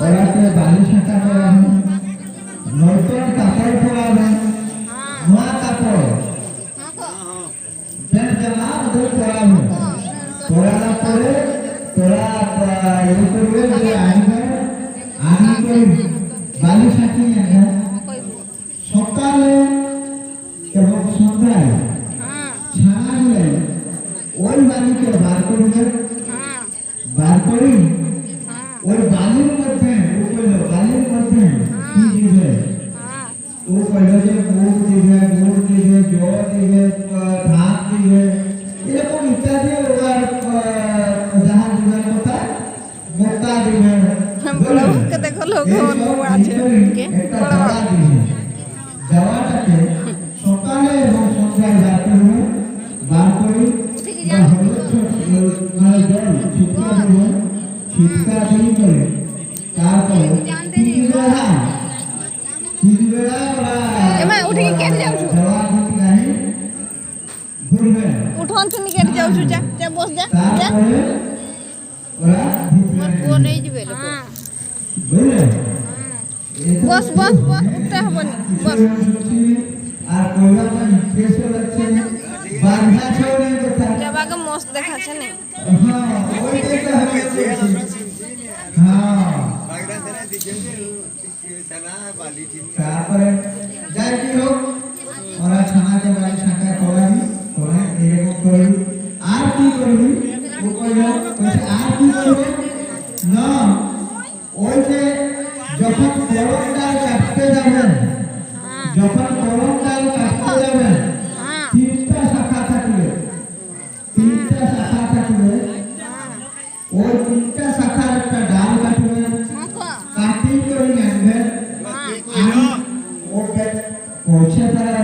ওরাতে বালি শাখা পড়াবো, নতুন কাপড় পরাবো, নয়া কাপড় প্যান্ট জামা ওদের পরাবো। পরালা পরে তোরা করবে যে আনবে, আনি করে বালি শাখি আনবে সকালে এবং সন্ধ্যায় ছানা দিলে ওই বালিকে বার করবে, বার করি ওই বালির মধ্যে ও কইল বালির মধ্যে কি দিবে, ও কইল যে মুগ দিবে, গুড় দিবে, জল দিবে, ভাত দিবে, এরকম ইত্যাদি ওর যাহা দিবার কথা মোটা দিবে। বড়কে দেখো লোক আছে একটা দাওয়া দিবে, দাওয়াটাকে সকালে এবং সন্ধ্যায় বার করবে, বার করি হলুদ মানে জল ছিটকা দেবে, ছিটকা দিয়ে করে তারপরে তিন বেলা এমা উঠে কেটে যাওছু দাওয়া দিতে গাহি ঘুরবে, উঠন তুমি কেটে যাওছু, যা যা বস যা যা তারপরে ওরা মোর পুଅ নেই যাবে লোক বুঝলে বস বস বস উঠতে হবনি বস আর কইবা পাই কেসে লাগছে বাঁধা ছড়ে কথা। যাবাকে মস্ত দেখাছে না হ্যাঁ ওই দেখা হচ্ছে, হ্যাঁ তারপরে যাই কি হোক ওরা ছানাকে বাড়ি শাখা করাবি, করে এরকম করবি। আর কি করবি ও কইল আর কি করবে না, ওই যে যখন কলম ডাল কাটতে যাবেন, যখন কলম ডাল কাটতে যাবেন তিনটা শাখা থাকবে, তিনটা শাখা থাকবে, ওই তিনটা শাখার একটা ডাল কাটবে, কাটি করে নেবেন। ওকে পৌঁছে তারা